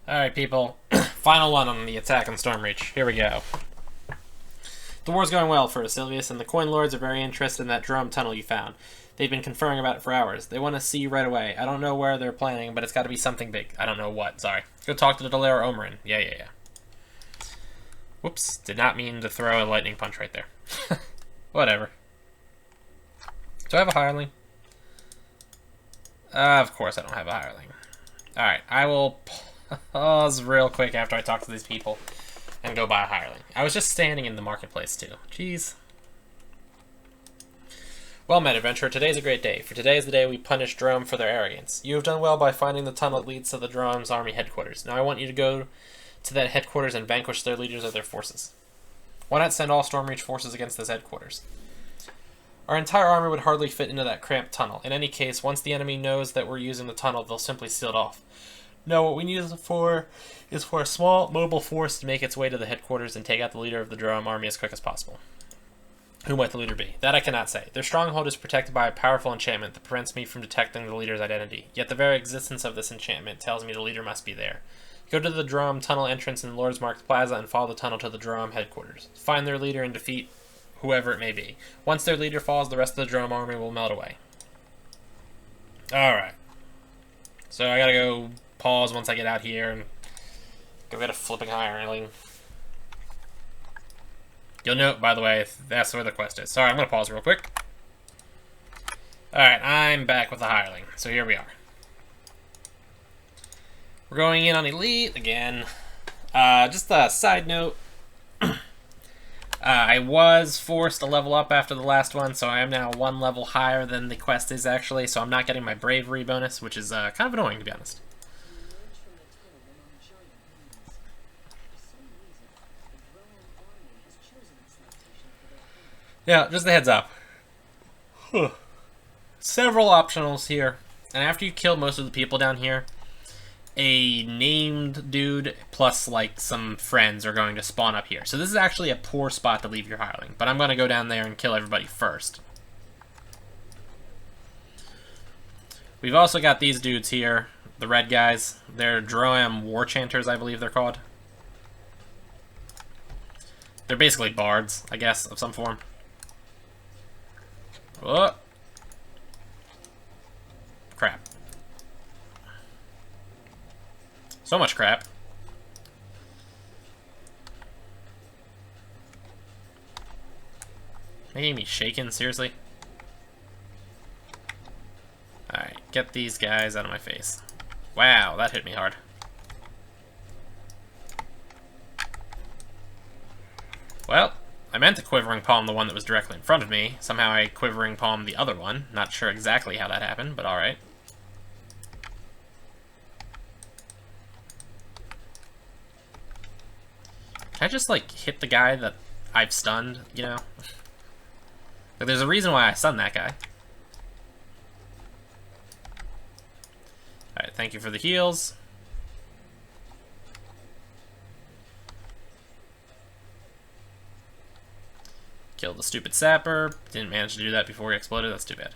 Alright, people. Final one on the attack on Stormreach. Here we go. The war's going well for Silvius, and the Coin Lords are very interested in that drum tunnel you found. They've been conferring about it for hours. They want to see you right away. I don't know where they're planning, but it's got to be something big. I don't know what, sorry. Go talk to the Delaire Omerin. Yeah. Whoops, did not mean to throw a lightning punch right there. Whatever. Do I have a hireling? Of course I don't have a hireling. Alright, I will pause real quick after I talk to these people and go buy a hireling. I was just standing in the marketplace too. Jeez. Well met, adventurer. Today's a great day, for today is the day we punish Drome for their arrogance. You have done well by finding the tunnel that leads to the Drome's army headquarters. Now I want you to go to that headquarters and vanquish their leaders of their forces. Why not send all Stormreach forces against this headquarters? Our entire army would hardly fit into that cramped tunnel. In any case, once the enemy knows that we're using the tunnel, they'll simply seal it off. No, what we need is for a small, mobile force to make its way to the headquarters and take out the leader of the Drome army as quick as possible. Who might the leader be? That I cannot say. Their stronghold is protected by a powerful enchantment that prevents me from detecting the leader's identity. Yet the very existence of this enchantment tells me the leader must be there. Go to the Drome tunnel entrance in Lord's Market Plaza and follow the tunnel to the Drome headquarters. Find their leader and defeat whoever it may be. Once their leader falls, the rest of the Drome army will melt away. Alright. So I gotta go pause once I get out here and go get a flipping hireling. You'll note, by the way, that's where the quest is. Sorry, I'm gonna pause real quick. Alright, I'm back with the hireling. So here we are. We're going in on Elite again. Just a side note. I was forced to level up after the last one, so I am now one level higher than the quest is actually, so I'm not getting my bravery bonus, which is kind of annoying, to be honest. Yeah, just a heads up. Several optionals here, and after you kill most of the people down here, a named dude plus like some friends are going to spawn up here. So this is actually a poor spot to leave your hireling, but I'm going to go down there and kill everybody first. We've also got these dudes here, the red guys. They're Droam War Chanters, I believe they're called. They're basically bards, I guess, of some form. Oh. Crap. So much crap. Making me shaken, seriously? Alright, get these guys out of my face. Wow, that hit me hard. Well, I meant to Quivering Palm the one that was directly in front of me. Somehow I Quivering Palm the other one. Not sure exactly how that happened, but alright. Can I just, like, hit the guy that I've stunned, you know? Like, there's a reason why I stunned that guy. Alright, thank you for the heals. Killed the stupid sapper. Didn't manage to do that before he exploded. That's too bad.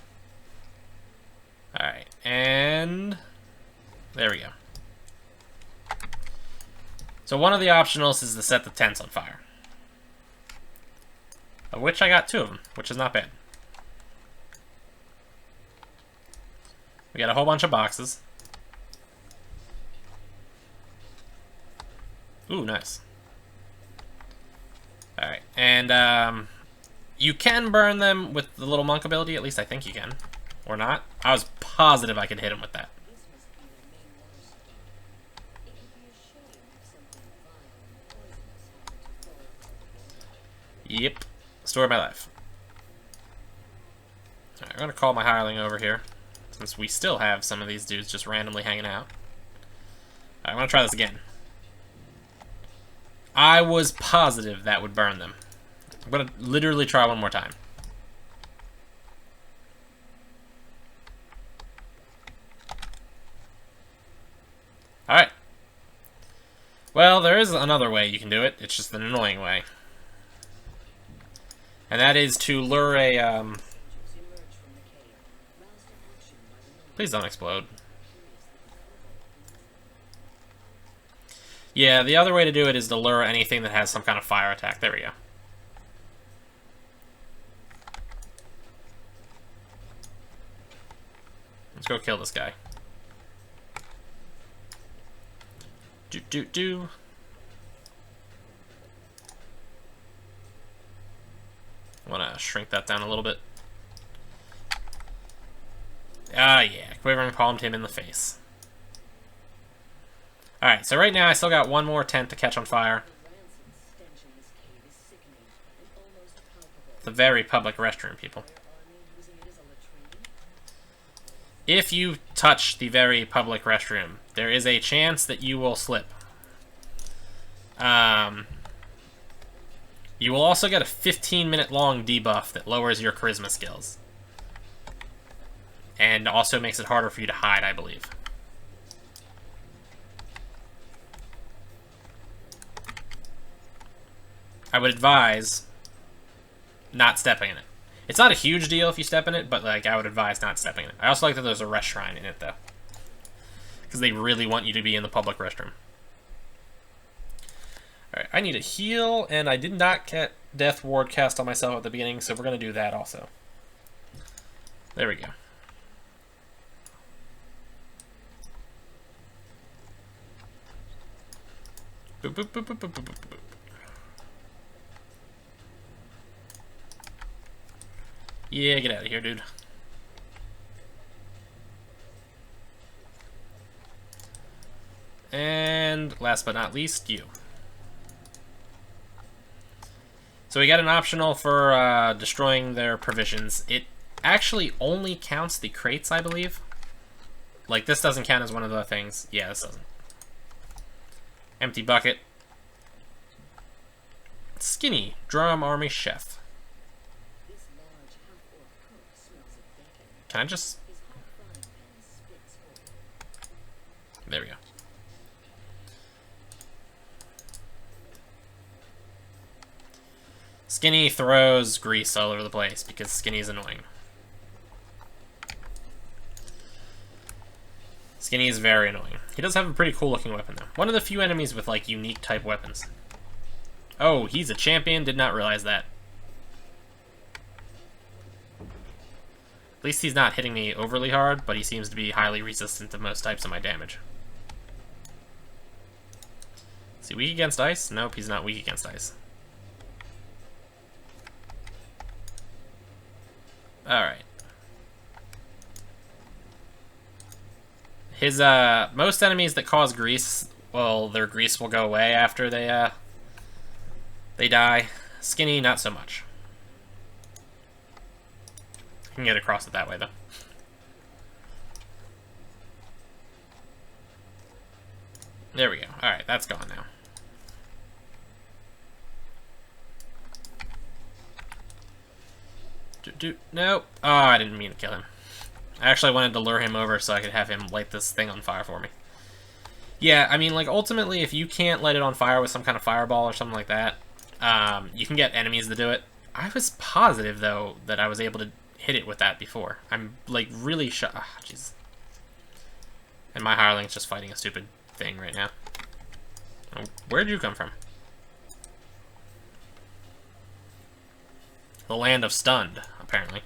Alright, and there we go. So one of the optionals is to set the tents on fire. Of which I got 2 of them, which is not bad. We got a whole bunch of boxes. Ooh, nice. Alright, and you can burn them with the little monk ability, at least I think you can. Or not. I was positive I could hit him with that. Yep. Story of my life. Alright, I'm gonna call my hireling over here, since we still have some of these dudes just randomly hanging out. Alright, I'm gonna try this again. I was positive that would burn them. I'm gonna literally try one more time. Alright. Well, there is another way you can do it. It's just an annoying way. And that is to lure a, Please don't explode. Yeah, the other way to do it is to lure anything that has some kind of fire attack. There we go. Let's go kill this guy. Do. I want to shrink that down a little bit. Ah, yeah. Quivering palmed him in the face. Alright, so right now I still got one more tent to catch on fire. The very public restroom, people. If you touch the very public restroom, there is a chance that you will slip. You will also get a 15-minute long debuff that lowers your charisma skills. And also makes it harder for you to hide, I believe. I would advise not stepping in it. It's not a huge deal if you step in it, but like I would advise not stepping in it. I also like that there's a rest shrine in it, though. Because they really want you to be in the public restroom. Alright, I need a heal, and I did not get Death Ward cast on myself at the beginning, so we're going to do that also. There we go. Boop, boop, boop, boop, boop, boop, boop. Yeah, get out of here, dude. And last but not least, you. So we got an optional for destroying their provisions. It actually only counts the crates, I believe. Like, this doesn't count as one of the things. Yeah, this doesn't. Empty bucket. Skinny, drum army chef. Can I just... There we go. Skinny throws grease all over the place because Skinny's annoying. Skinny is very annoying. He does have a pretty cool looking weapon though. One of the few enemies with like unique type weapons. Oh, he's a champion, did not realize that. At least he's not hitting me overly hard, but he seems to be highly resistant to most types of my damage. Is he weak against ice? Nope, he's not weak against ice. Alright. His, most enemies that cause grease, well, their grease will go away after they die. Skinny, not so much. I can get across it that way, though. There we go. Alright, that's gone now. Nope. Oh, I didn't mean to kill him. I actually wanted to lure him over so I could have him light this thing on fire for me. Yeah, I mean, like, ultimately, if you can't light it on fire with some kind of fireball or something like that, you can get enemies to do it. I was positive, though, that I was able to hit it with that before. I'm, like, really shocked. Ah, jeez. And my hireling's just fighting a stupid thing right now. Oh, where'd you come from? The land of stunned, apparently.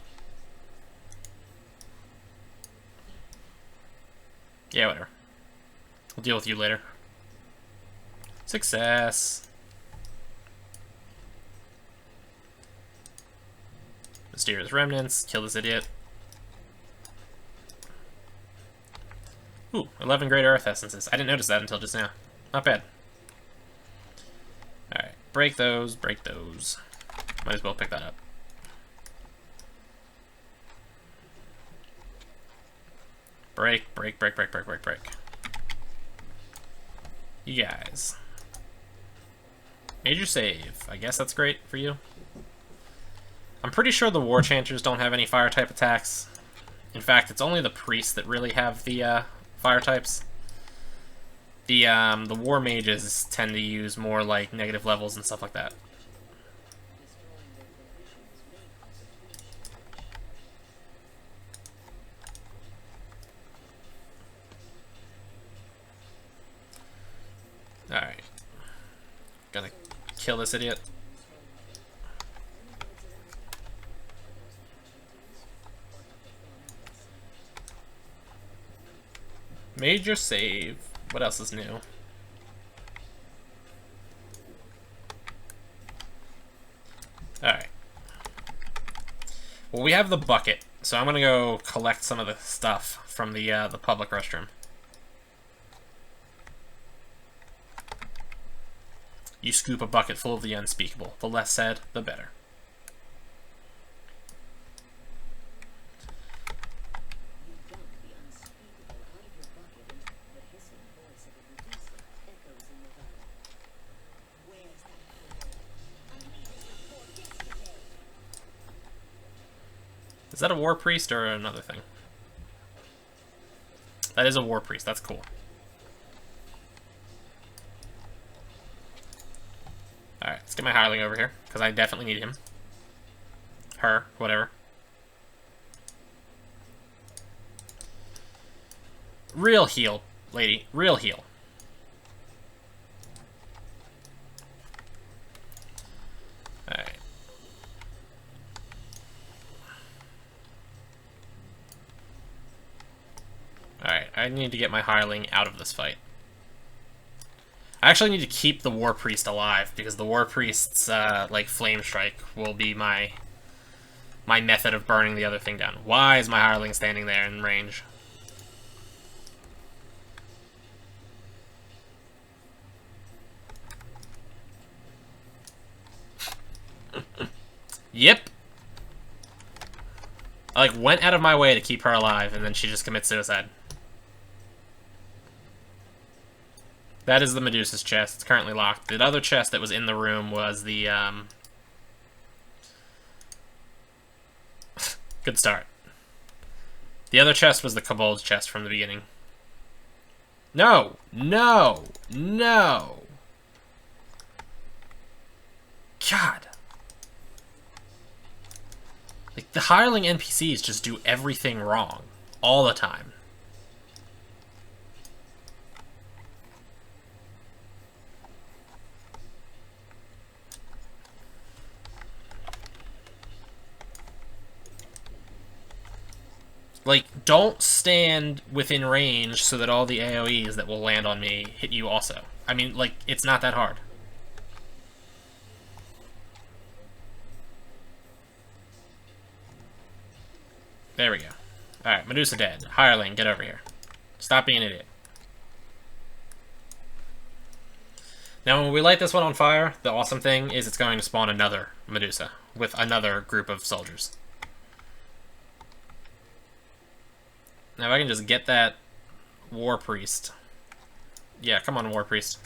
Yeah, whatever. We'll deal with you later. Success. Mysterious remnants. Kill this idiot. Ooh, 11 great earth essences. I didn't notice that until just now. Not bad. Alright, break those, break those. Might as well pick that up. Break, break, break, break, break, break, break. You guys. Major save. I guess that's great for you. I'm pretty sure the War Chanters don't have any fire type attacks. In fact, it's only the priests that really have the fire types. The War Mages tend to use more like negative levels and stuff like that. Alright. Gonna kill this idiot. Major save. What else is new? Alright. Well, we have the bucket, so I'm gonna go collect some of the stuff from the public restroom. You scoop a bucket full of the unspeakable. The less said, the better. Is that a war priest or another thing? That is a war priest. That's cool. Alright, let's get my hireling over here, because I definitely need him. Her, whatever. Real heal, lady. Real heal. Alright. Alright, I need to get my hireling out of this fight. I actually need to keep the War Priest alive, because the War Priest's, like, Flame Strike will be my method of burning the other thing down. Why is my hireling standing there in range? Yep. I, like, went out of my way to keep her alive, and then she just commits suicide. That is the Medusa's chest. It's currently locked. The other chest that was in the room was the, Good start. The other chest was the Kobold's chest from the beginning. No! No! No! God. Like, the hireling NPCs just do everything wrong. All the time. Like, don't stand within range so that all the AoEs that will land on me hit you also. I mean, like, it's not that hard. There we go. Alright, Medusa dead. Hireling, get over here. Stop being an idiot. Now, when we light this one on fire, the awesome thing is it's going to spawn another Medusa with another group of soldiers. Now, if I can just get that War Priest. Yeah, come on, War Priest.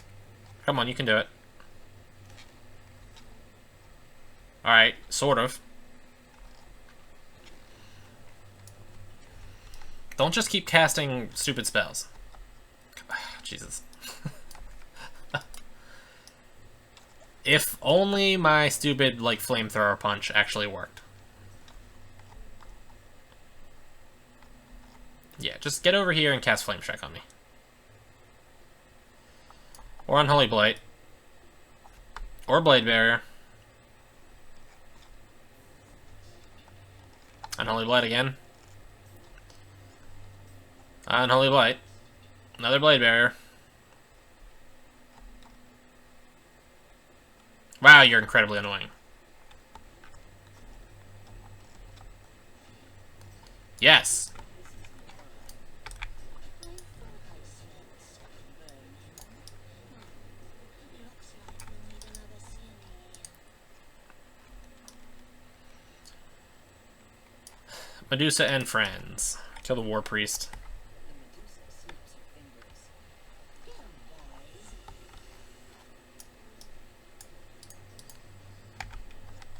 Come on, you can do it. Alright, sort of. Don't just keep casting stupid spells. Jesus. If only my stupid, like, flamethrower punch actually worked. Yeah, just get over here and cast Flame Strike on me. Or Unholy Blight. Or Blade Barrier. Unholy Blight again. Unholy Blight. Another Blade Barrier. Wow, you're incredibly annoying. Yes! Medusa and friends. Kill the War Priest.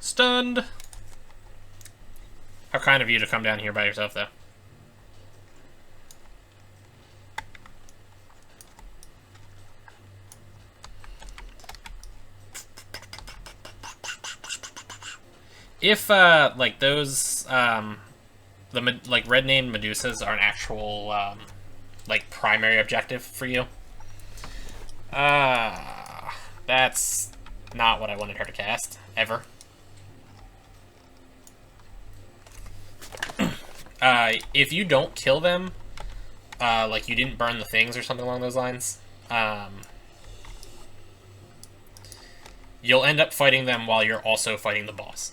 Stunned! How kind of you to come down here by yourself, though. If, like, those, the, like, red-named Medusas are an actual, like, primary objective for you, That's not what I wanted her to cast, ever. If you don't kill them, like you didn't burn the things or something along those lines, you'll end up fighting them while you're also fighting the boss.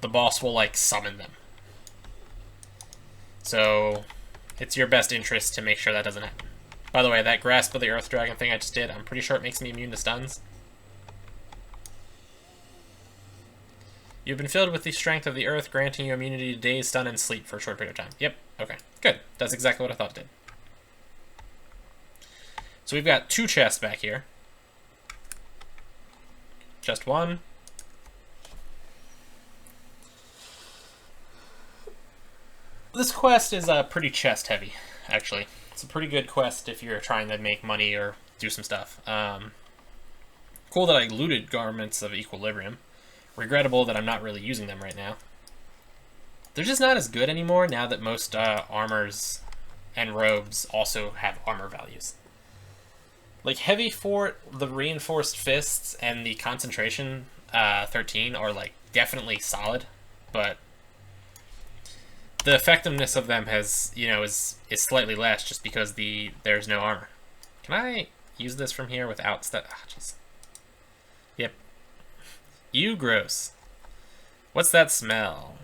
The boss will, like, summon them. So, it's your best interest to make sure that doesn't happen. By the way, that Grasp of the Earth Dragon thing I just did, I'm pretty sure it makes me immune to stuns. You've been filled with the strength of the Earth, granting you immunity to daze, stun, and sleep for a short period of time. Yep, okay, good. That's exactly what I thought it did. So we've got 2 chests back here. Chest 1. This quest is pretty chest heavy, actually. It's a pretty good quest if you're trying to make money or do some stuff. Cool that I looted Garments of Equilibrium. Regrettable that I'm not really using them right now. They're just not as good anymore now that most armors and robes also have armor values. Like Heavy Fort, the Reinforced Fists, and the Concentration 13 are like definitely solid, but the effectiveness of them has, you know, is slightly less just because there's no armor. Can I use this from here without stuff? Ah, jeez. Yep. You gross. What's that smell?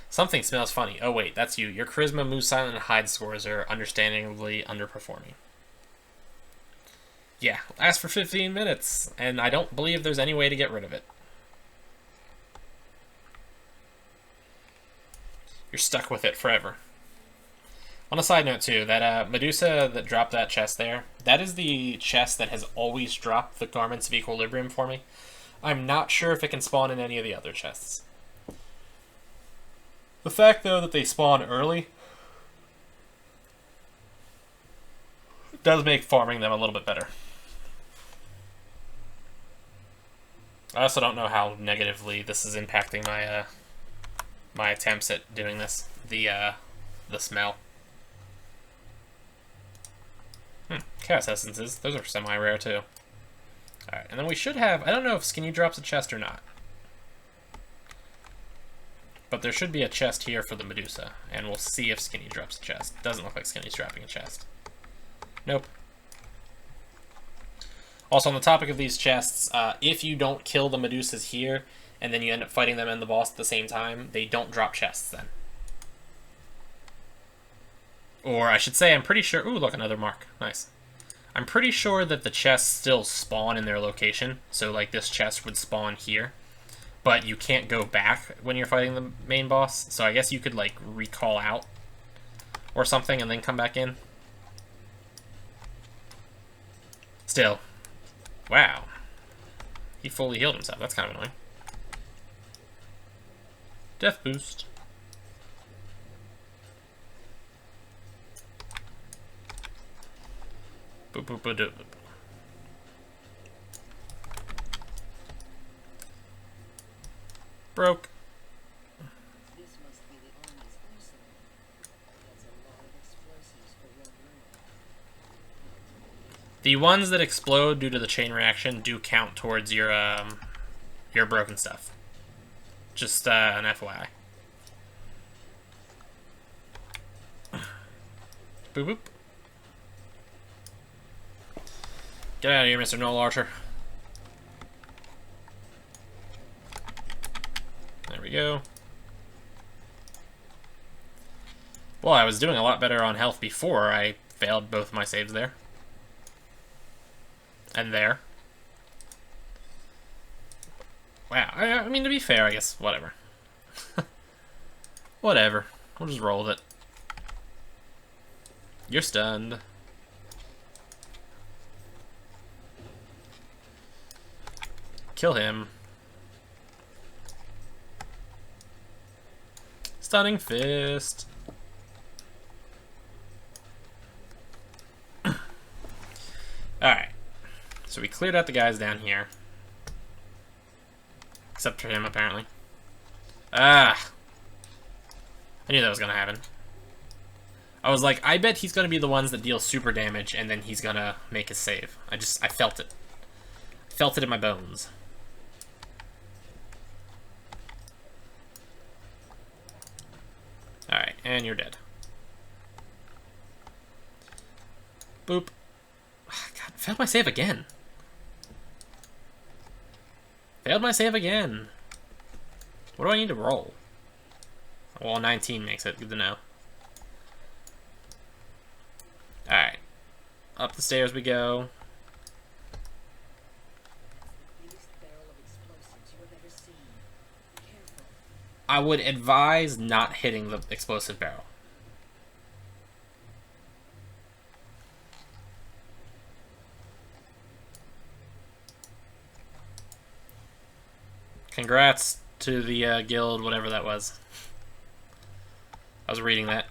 Something smells funny. Oh wait, that's you. Your charisma, move silent, and hide scores are understandably underperforming. Yeah, lasts for 15 minutes, and I don't believe there's any way to get rid of it. You're stuck with it forever. On a side note too, that Medusa that dropped that chest there, that is the chest that has always dropped the Garments of Equilibrium for me. I'm not sure if it can spawn in any of the other chests. The fact, though, that they spawn early does make farming them a little bit better. I also don't know how negatively this is impacting my my attempts at doing this. The smell. Chaos Essences. Those are semi-rare, too. Alright, and then we should have... I don't know if Skinny drops a chest or not. But there should be a chest here for the Medusa, and we'll see if Skinny drops a chest. Doesn't look like Skinny's dropping a chest. Nope. Also, on the topic of these chests, if you don't kill the Medusas here, and then you end up fighting them and the boss at the same time, they don't drop chests then. Or I should say, I'm pretty sure... Ooh, look, another mark. Nice. I'm pretty sure that the chests still spawn in their location. So, like, this chest would spawn here. But you can't go back when you're fighting the main boss. So I guess you could, like, recall out or something and then come back in. Still. Wow. He fully healed himself. That's kind of annoying. Death boost. Boop, boop, boop, boop. Broke. This must be the army's arsenal. That's a lot of explosives for one room. The ones that explode due to the chain reaction do count towards your broken stuff. Just an FYI. Boop boop. Get out of here, Mr. Noel Archer. There we go. Well, I was doing a lot better on health before I failed both my saves there. And there. Wow. I mean, to be fair, I guess, whatever. Whatever. We'll just roll with it. You're stunned. Kill him. Stunning fist. Alright. So we cleared out the guys down here. Except for him, apparently. Ah! I knew that was gonna happen. I was like, I bet he's gonna be the ones that deal super damage, and then he's gonna make his save. I felt it. Felt it in my bones. Alright, and you're dead. Boop. God, failed my save again. Failed my save again. What do I need to roll? Well, 19 makes it. Good to know. Alright. Up the stairs we go. I would advise not hitting the explosive barrel. Congrats to the guild, whatever that was. I was reading that.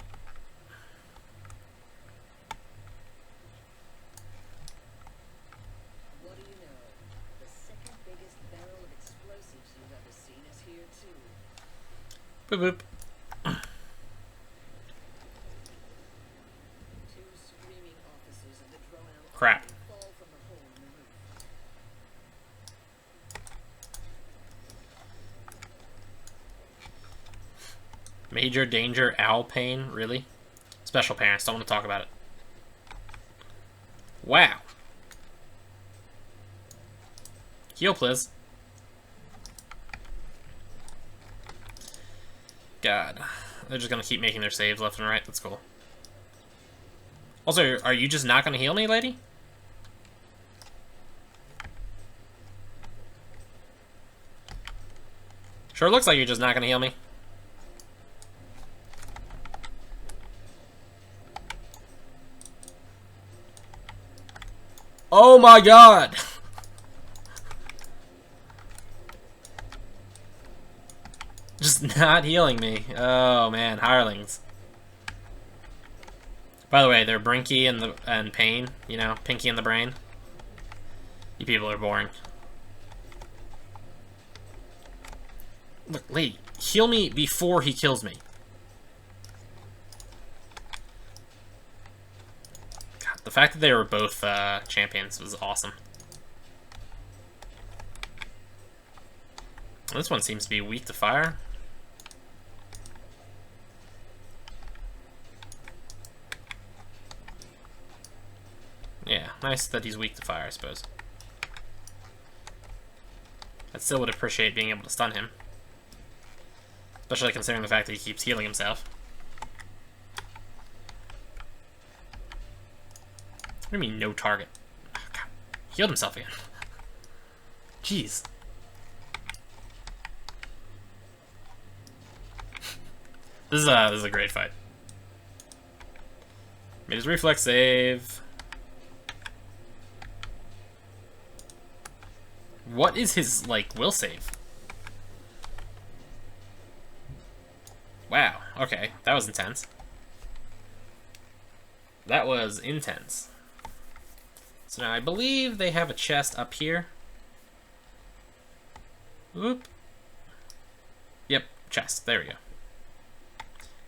What do you know? The second biggest barrel of explosives you've ever seen is here too. Boop boop. Two screaming officers of the drone Crap. fall from the hole in the roof. Major danger, owl pain, really? Special parents, don't want to talk about it. Wow. Heal, please. God. They're just gonna keep making their saves left and right. That's cool. Also, are you just not gonna heal me, lady? Sure looks like you're just not gonna heal me. Oh my god! Just not healing me. Oh man, hirelings. By the way, they're Brinky and Pain, you know, Pinky in the brain. You people are boring. Look, lady, heal me before he kills me. God, the fact that they were both champions was awesome. This one seems to be weak to fire. Yeah, nice that he's weak to fire, I suppose. I still would appreciate being able to stun him. Especially considering the fact that he keeps healing himself. What do you mean, no target? Oh, God. Healed himself again. Jeez. This is a great fight. Made his reflex save. What is his, like, will save? Wow, okay. That was intense. That was intense. So now I believe they have a chest up here. Whoop. Yep, chest. There we go.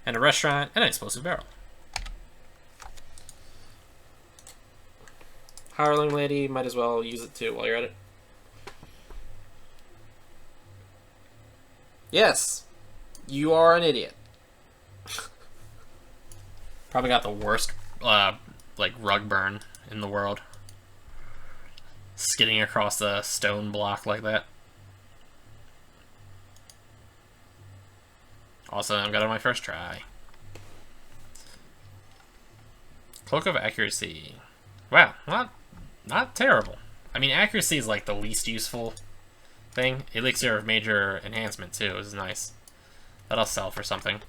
And a restaurant and an explosive barrel. Hireling lady, might as well use it too while you're at it. Yes, you are an idiot. Probably got the worst, like, rug burn in the world. Skidding across a stone block like that. Also, I got it on my first try. Cloak of Accuracy. Wow, not terrible. I mean, accuracy is like the least useful thing. Elixir of Major Enhancement too is nice. That'll sell for something.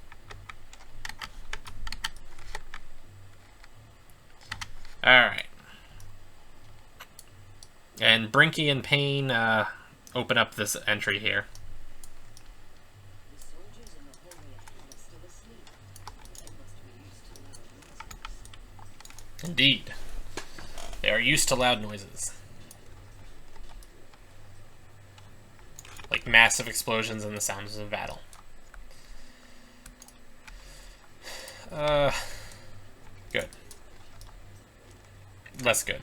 Alright. And Brinky and Pain open up this entry here. The soldiers in the hallway ahead are still asleep. They must be used to loud noises. Indeed. They are used to loud noises. Like massive explosions and the sounds of battle. Good. Less good.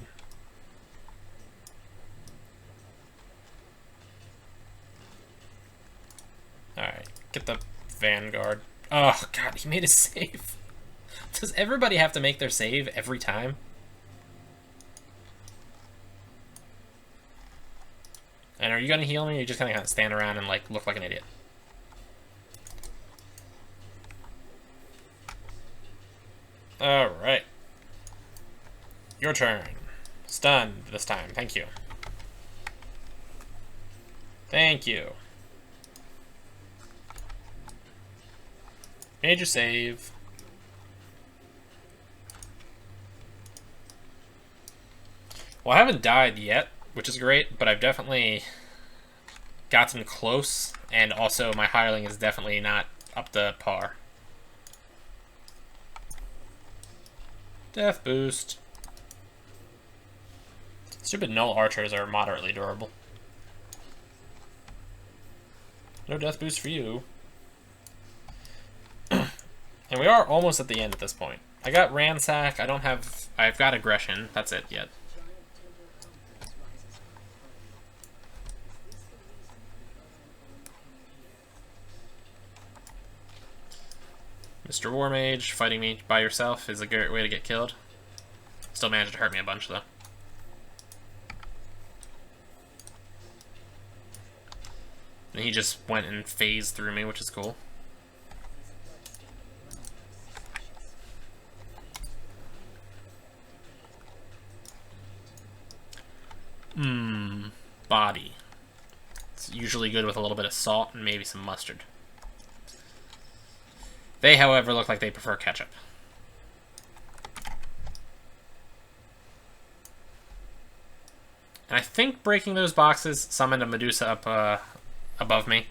Alright, get the Vanguard. Oh, God, he made a save. Does everybody have to make their save every time? And are you gonna heal me, or are you just gonna stand around and, like, look like an idiot? Alright. Your turn. Stunned this time. Thank you. Thank you. Major save. Well, I haven't died yet, which is great, but I've definitely gotten close, and also my hireling is definitely not up to par. Death boost. Stupid null archers are moderately durable. No death boost for you. And we are almost at the end at this point. I got ransack, I've got aggression, that's it yet. Mr. War Mage, fighting me by yourself is a great way to get killed. Still managed to hurt me a bunch, though. And he just went and phased through me, which is cool. Body. It's usually good with a little bit of salt and maybe some mustard. They, however, look like they prefer ketchup. And I think breaking those boxes summoned a Medusa up above me.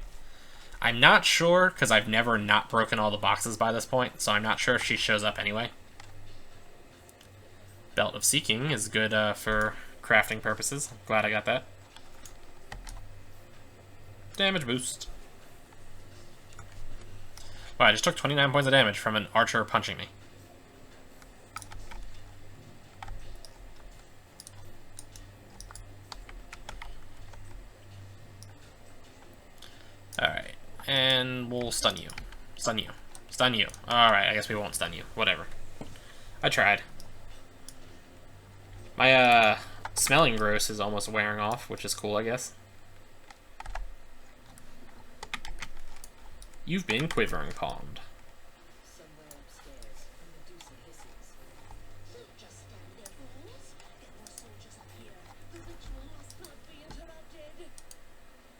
I'm not sure, because I've never not broken all the boxes by this point, so I'm not sure if she shows up anyway. Belt of Seeking is good for crafting purposes. I'm glad I got that. Damage boost. Wow, I just took 29 points of damage from an archer punching me. Alright, and we'll stun you. Stun you. Stun you. Alright, I guess we won't stun you. Whatever. I tried. My, smelling gross is almost wearing off, which is cool, I guess. You've been quivering palmed. Somewhere upstairs, a Medusa hisses. Don't just stand there, fools. Get more soldiers up here. The ritual must not be interrupted.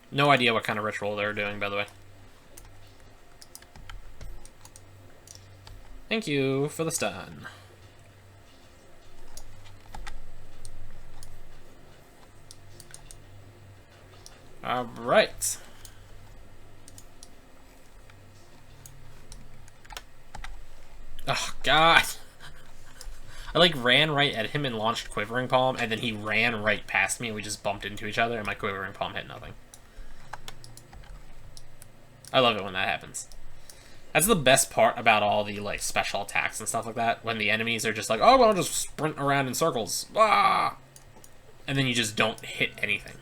No idea what kind of ritual they're doing, by the way. Thank you for the stun. Alright. Oh, God. I, like, ran right at him and launched Quivering Palm, and then he ran right past me, and we just bumped into each other, and my Quivering Palm hit nothing. I love it when that happens. That's the best part about all the, like, special attacks and stuff like that, when the enemies are just like, oh, well, I'll just sprint around in circles. Ah! And then you just don't hit anything.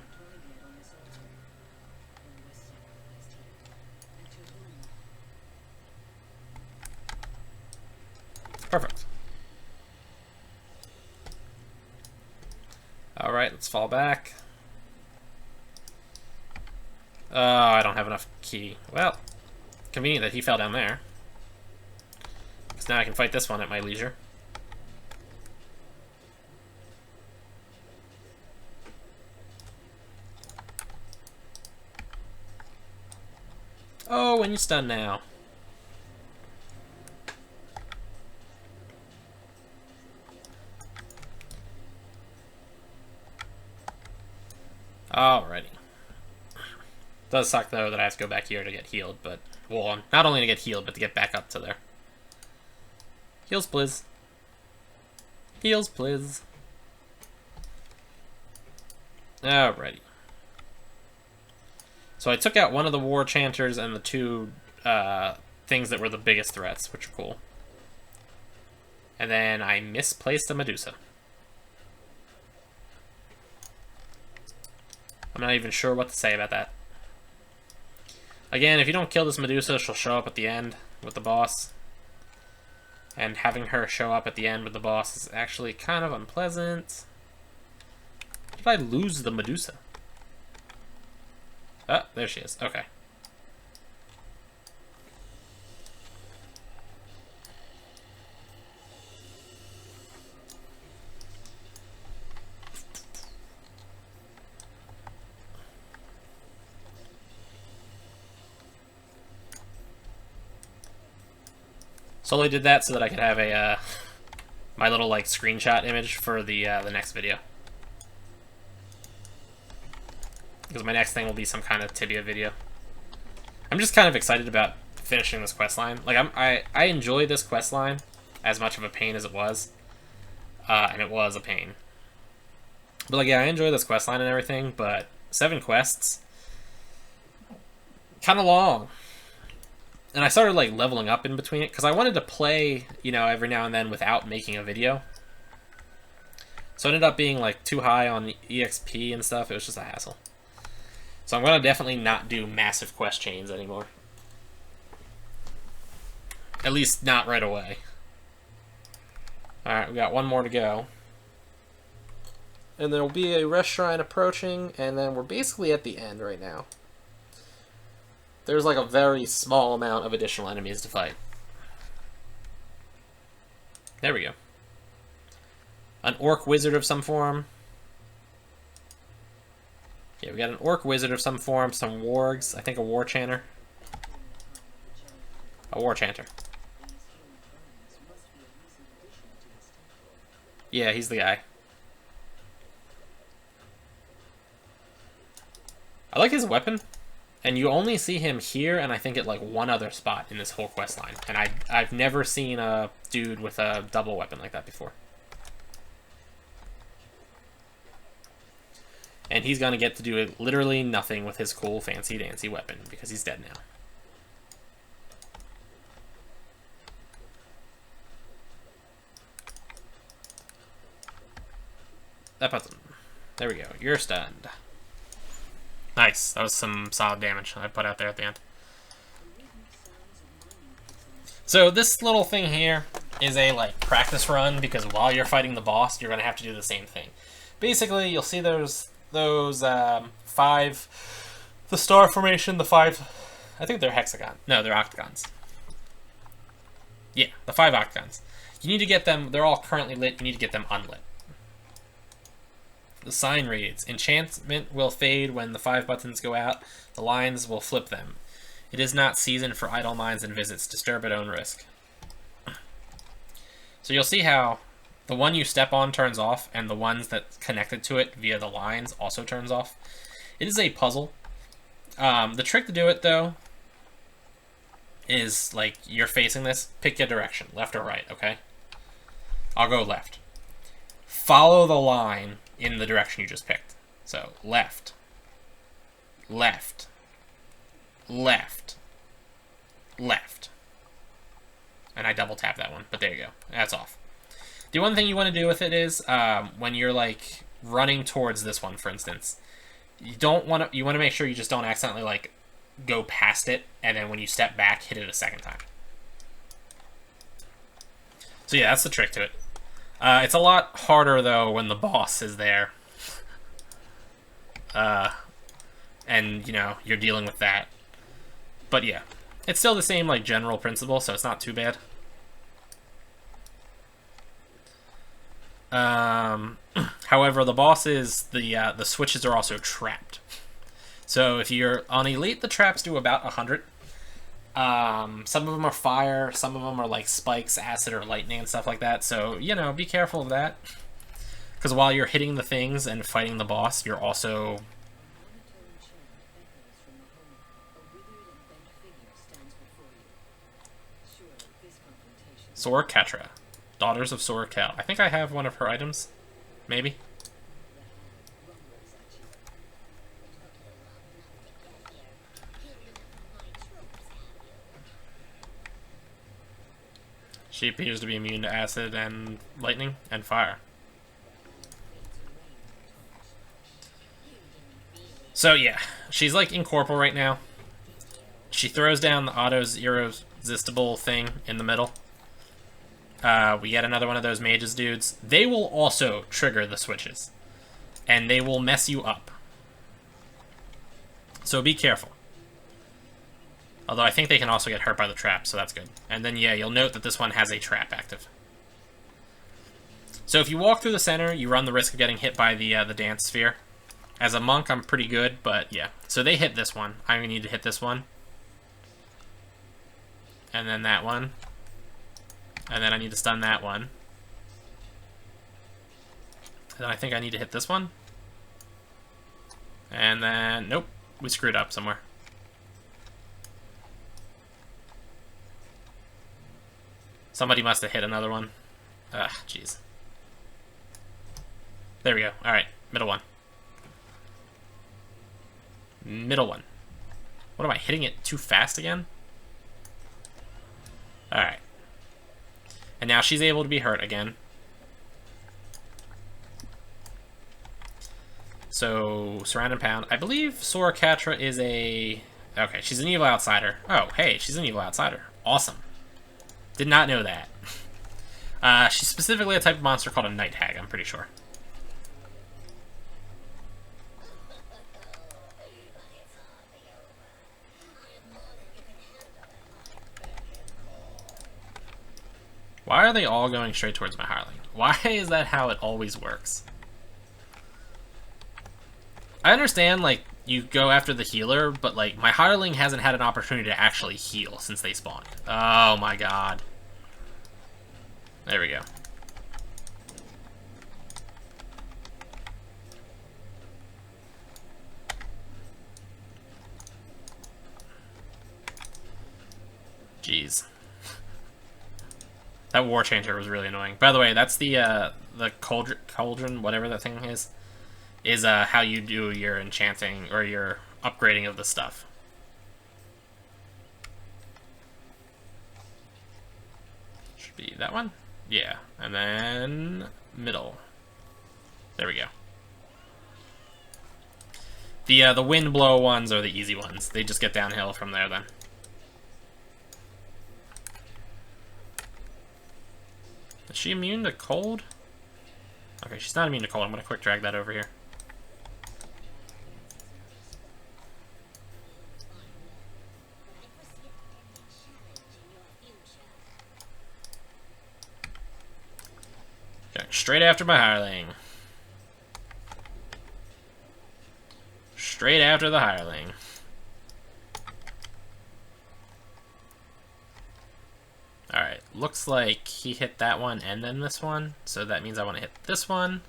Perfect. Alright, let's fall back. I don't have enough key. Well, convenient that he fell down there. Because now I can fight this one at my leisure. Oh, and you stun now. Alrighty. Does suck, though, that I have to go back here to get healed, but... Well, not only to get healed, but to get back up to there. Heals, please. Heals, please. Alrighty. So I took out one of the war chanters and the two things that were the biggest threats, which are cool. And then I misplaced a Medusa. I'm not even sure what to say about that. Again, if you don't kill this Medusa, she'll show up at the end with the boss. And having her show up at the end with the boss is actually kind of unpleasant. Did I lose the Medusa? Oh, there she is. Okay. Solely did that so that I could have a my little like screenshot image for the next video. Because my next thing will be some kind of Tibia video. I'm just kind of excited about finishing this quest line. Like I enjoy this quest line as much of a pain as it was, and it was a pain. But like, yeah, I enjoy this quest line and everything. But 7 quests, kind of long. And I started like leveling up in between it because I wanted to play, you know, every now and then without making a video. So it ended up being like too high on EXP and stuff. It was just a hassle. So I'm gonna definitely not do massive quest chains anymore. At least not right away. Alright, we got one more to go. And there will be a rest shrine approaching, and then we're basically at the end right now. There's like a very small amount of additional enemies to fight. There we go. An orc wizard of some form. Yeah, we got an orc wizard of some form, some wargs, I think a war chanter. A war chanter. Yeah, he's the guy. I like his weapon. And you only see him here, and I think at like one other spot in this whole quest line. And I've never seen a dude with a double weapon like that before. And he's gonna get to do literally nothing with his cool, fancy, dancy weapon because he's dead now. That button. There we go. You're stunned. Nice. That was some solid damage I put out there at the end. So this little thing here is a like practice run because while you're fighting the boss, you're gonna have to do the same thing. Basically, you'll see those 5, the star formation, the 5. I think they're hexagon. No, they're octagons. Yeah, the 5 octagons. You need to get them. They're all currently lit. You need to get them unlit. The sign reads, enchantment will fade when the 5 buttons go out. The lines will flip them. It is not season for idle minds and visits. Disturb at own risk. So you'll see how the one you step on turns off, and the ones that connected to it via the lines also turns off. It is a puzzle. The trick to do it, though, is, like, you're facing this. Pick your direction, left or right, okay? I'll go left. Follow the line in the direction you just picked. So, left, left, left, left. And I double tap that one, but there you go. That's off. The one thing you want to do with it is, when you're like running towards this one, for instance, you want to make sure you just don't accidentally like go past it, and then when you step back, hit it a second time. So yeah, that's the trick to it. It's a lot harder, though, when the boss is there. And, you know, you're dealing with that. But, yeah. It's still the same, like, general principle, so it's not too bad. However, the bosses, the switches are also trapped. So if you're on Elite, the traps do about 100. Some of them are fire, some of them are like spikes, acid, or lightning and stuff like that. So, you know, be careful of that. Because while you're hitting the things and fighting the boss, you're also... Sorcetra. Daughters of Sorkel. I think I have one of her items. Maybe. She appears to be immune to acid and lightning and fire. So yeah, she's like incorporeal right now. She throws down the auto's irresistible thing in the middle. We get another one of those mages dudes. They will also trigger the switches. And they will mess you up. So be careful. Although I think they can also get hurt by the trap, so that's good. And then, yeah, you'll note that this one has a trap active. So if you walk through the center, you run the risk of getting hit by the dance sphere. As a monk, I'm pretty good, but yeah. So they hit this one. I need to hit this one. And then that one. And then I need to stun that one. And then I think I need to hit this one. And then, nope, we screwed up somewhere. Somebody must have hit another one. Ugh, jeez. There we go. Alright, middle one. Middle one. What am I, hitting it too fast again? Alright. And now she's able to be hurt again. So, surround and pound. I believe Soracatra is a... Okay, she's an evil outsider. Oh, hey, she's an evil outsider. Awesome. Did not know that. She's specifically a type of monster called a night hag, I'm pretty sure. Why are they all going straight towards my hireling? Why is that how it always works? I understand, like, you go after the healer, but, like, my hireling hasn't had an opportunity to actually heal since they spawned. Oh my god. There we go. Jeez. That war changer was really annoying. By the way, that's the cauldron, whatever that thing is how you do your enchanting or your upgrading of the stuff. Should be that one? Yeah. And then middle. There we go. The wind blow ones are the easy ones. They just get downhill from there then. Is she immune to cold? Okay, she's not immune to cold. I'm gonna quick drag that over here. Okay, straight after my hireling. Straight after the hireling. Alright, looks like he hit that one and then this one, so that means I want to hit this one.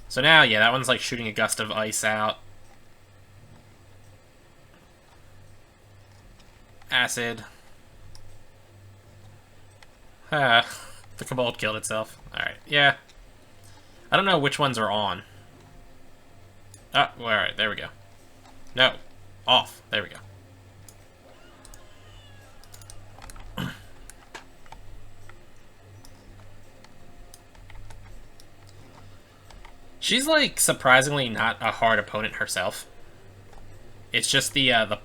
So now, yeah, that one's like shooting a gust of ice out. Acid. Ah, the Kobold killed itself. Alright, yeah. I don't know which ones are on. Ah, well, alright, there we go. No, off. There we go. She's, like, surprisingly not a hard opponent herself. It's just the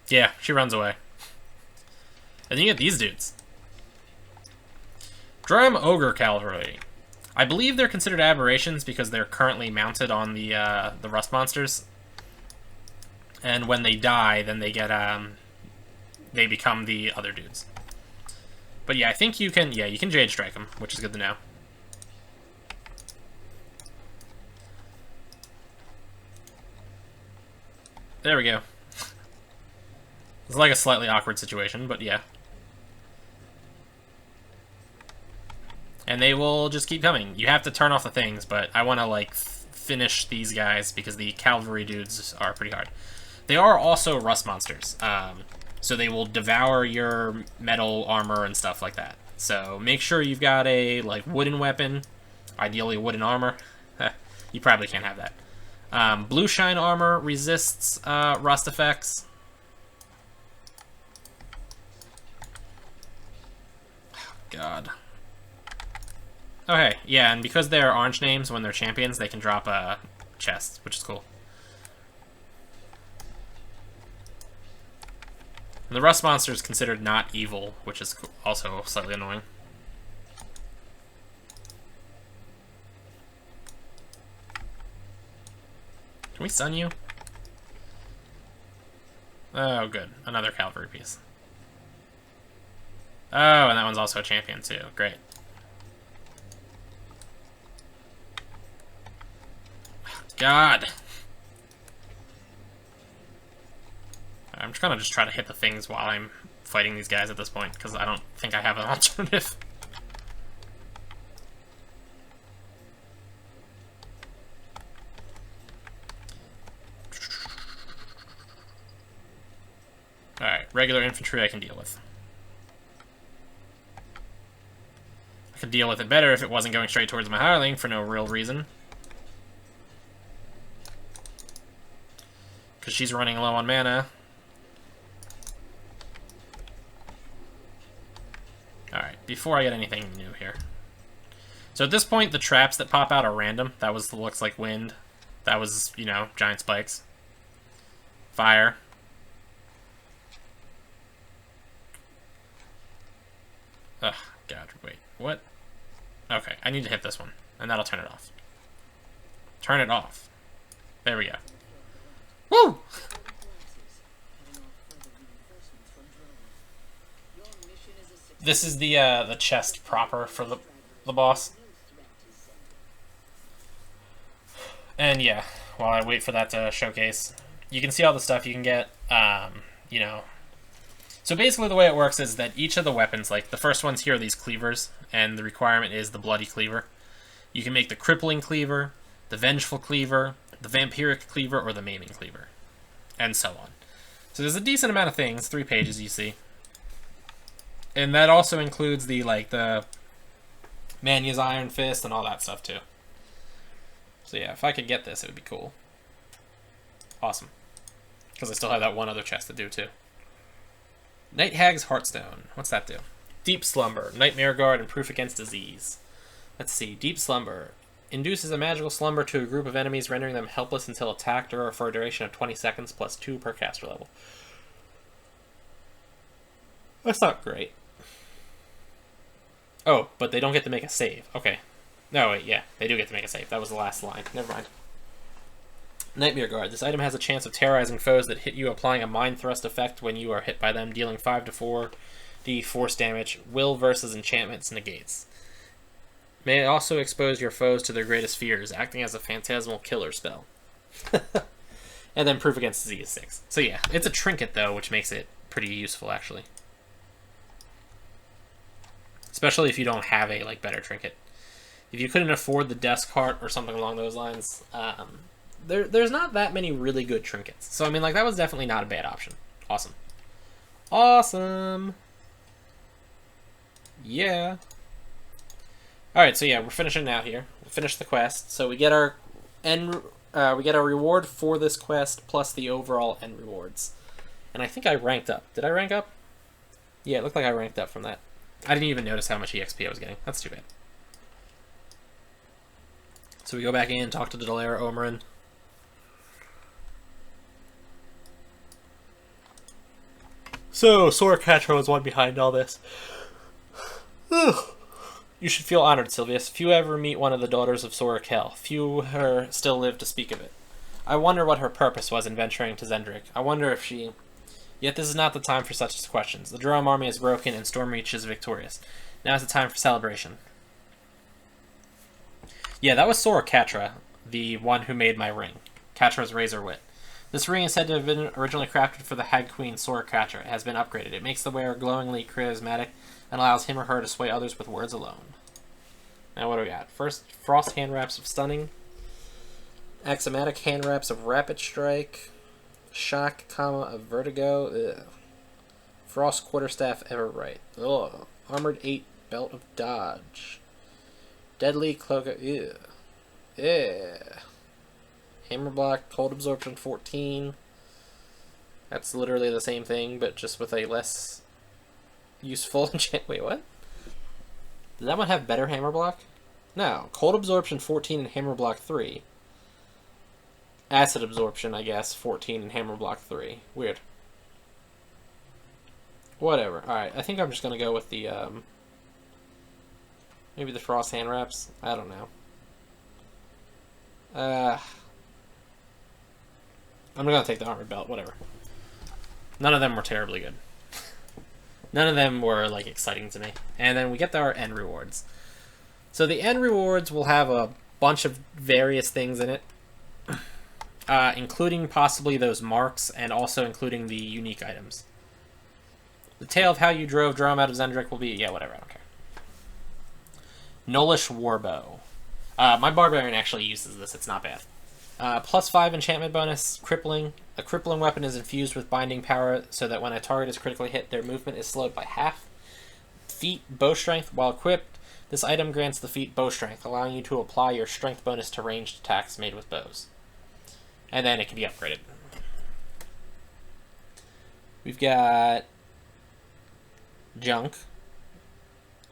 yeah, she runs away. And then you get these dudes. Drum Ogre Cavalry. I believe they're considered aberrations because they're currently mounted on the rust monsters. And when they die, then they get they become the other dudes. But yeah, I think you can Jade Strike them, which is good to know. There we go. It's like a slightly awkward situation, but yeah. And they will just keep coming. You have to turn off the things, but I want to, like, finish these guys because the cavalry dudes are pretty hard. They are also rust monsters, so they will devour your metal armor and stuff like that. So make sure you've got a, like, wooden weapon, ideally wooden armor. You probably can't have that. Blue shine armor resists rust effects. Oh, God. Okay, yeah, and because they're orange names, when they're champions, they can drop a chest, which is cool. And the rust monster is considered not evil, which is also slightly annoying. Can we stun you? Oh, good. Another cavalry piece. Oh, and that one's also a champion, too. Great. God. I'm just gonna try to hit the things while I'm fighting these guys at this point, because I don't think I have an alternative. Alright, regular infantry I can deal with. I could deal with it better if it wasn't going straight towards my hireling for no real reason. Because she's running low on mana. Alright, before I get anything new here. So at this point, the traps that pop out are random. That was looks like wind. That was, you know, giant spikes. Fire. Ugh, God, wait, what? Okay, I need to hit this one, and that'll turn it off. Turn it off. There we go. Woo! This is the chest proper for the boss. And yeah, while I wait for that to showcase, you can see all the stuff you can get, you know. So basically the way it works is that each of the weapons, like the first ones here are these cleavers, and the requirement is the bloody cleaver. You can make the crippling cleaver, the vengeful cleaver, the vampiric cleaver, or the maiming cleaver, and so on. So there's a decent amount of things, 3 pages you see. And that also includes the, like, the Manya's Iron Fist and all that stuff too. So yeah, if I could get this, it would be cool. Awesome. Because I still have that one other chest to do too. Night Hag's Heartstone. What's that do? Deep Slumber. Nightmare Guard and Proof Against Disease. Let's see. Deep Slumber. Induces a magical slumber to a group of enemies, rendering them helpless until attacked or for a duration of 20 seconds, plus 2 per caster level. That's not great. Oh, but they don't get to make a save. Okay. No, wait, yeah. They do get to make a save. That was the last line. Never mind. Nightmare Guard. This item has a chance of terrorizing foes that hit you, applying a Mind Thrust effect when you are hit by them, dealing 5 to 4d force damage. Will versus enchantments negates. May also expose your foes to their greatest fears, acting as a phantasmal killer spell. And then Proof Against Disease 6. So yeah, it's a trinket though, which makes it pretty useful actually. Especially if you don't have a like better trinket. If you couldn't afford the desk cart or something along those lines, there's not that many really good trinkets. So I mean, like, that was definitely not a bad option. Awesome. Awesome. Yeah. Alright, so yeah, we're finishing out here. We finished the quest. So we get our we get our reward for this quest plus the overall end rewards. And I think I ranked up. Did I rank up? Yeah, it looked like I ranked up from that. I didn't even notice how much EXP I was getting. That's too bad. So we go back in, talk to the Delaire Omerin. So, Sora Catra was one behind all this. You should feel honored, Sylvius. Few ever meet one of the daughters of Sora Kell. Few her still live to speak of it. I wonder what her purpose was in venturing to Zendrik. I wonder if she... Yet this is not the time for such questions. The Jerome army is broken and Stormreach is victorious. Now is the time for celebration. Yeah, that was Sora Catra, the one who made my ring. Catra's Razor Wit. This ring is said to have been originally crafted for the Hag Queen Sora Catra. It has been upgraded. It makes the wearer glowingly charismatic and allows him or her to sway others with words alone. Now what do we got? First, Frost Hand Wraps of Stunning. Axiomatic Hand Wraps of Rapid Strike. Shock, of Vertigo. Ugh. Frost Quarterstaff Everbright. Ugh. Armored 8 Belt of Dodge. Deadly Cloak of... Ew. Yeah. Hammer Block, Cold Absorption 14. That's literally the same thing, but just with a less useful enchant. Wait, what? Does that one have better Hammer Block? No. Cold Absorption 14 and Hammer Block 3. Acid Absorption, I guess, 14 and Hammer Block 3. Weird. Whatever. Alright, I think I'm just going to go with the, maybe the Frost Hand Wraps? I don't know. I'm going to take the Armored Belt, whatever. None of them were terribly good. None of them were, like, exciting to me. And then we get our end rewards. So the end rewards will have a bunch of various things in it. Including possibly those marks, and also including the unique items. The tale of how you drove Drum out of Zendrick will be... Yeah, whatever, I don't care. Nullish Warbow. My Barbarian actually uses this, it's not bad. +5 enchantment bonus, Crippling. A crippling weapon is infused with binding power so that when a target is critically hit, their movement is slowed by half. Feat Bow Strength. While equipped, this item grants the feat Bow Strength, allowing you to apply your strength bonus to ranged attacks made with bows. And then it can be upgraded. We've got... Junk.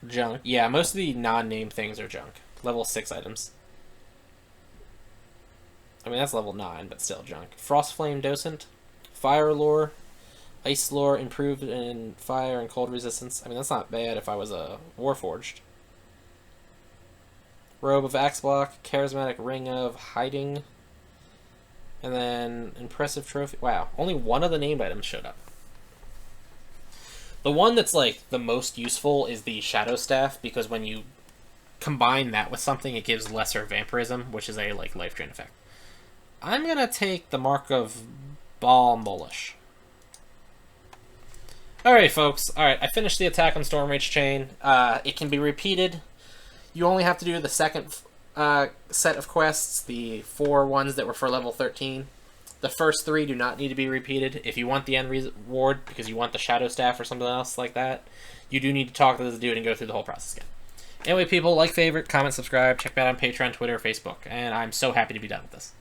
Junk. Yeah, most of the non-name things are junk. Level 6 items. I mean, that's level 9, but still junk. Frostflame Docent. Fire Lore. Ice Lore improved in fire and cold resistance. I mean, that's not bad if I was a Warforged. Robe of Axe Block. Charismatic Ring of Hiding. And then Impressive Trophy. Wow, only one of the named items showed up. The one that's, like, the most useful is the Shadow Staff, because when you combine that with something, it gives lesser Vampirism, which is a, like, life drain effect. I'm gonna take the Mark of Balmolish. Alright, folks. Alright, I finished the attack on Stormreach Chain. It can be repeated. You only have to do the second set of quests, the 4 ones that were for level 13. The first 3 do not need to be repeated. If you want the end reward, because you want the Shadow Staff or something else like that, you do need to talk to this dude and go through the whole process again. Anyway, people, like, favorite, comment, subscribe, check me out on Patreon, Twitter, Facebook, and I'm so happy to be done with this.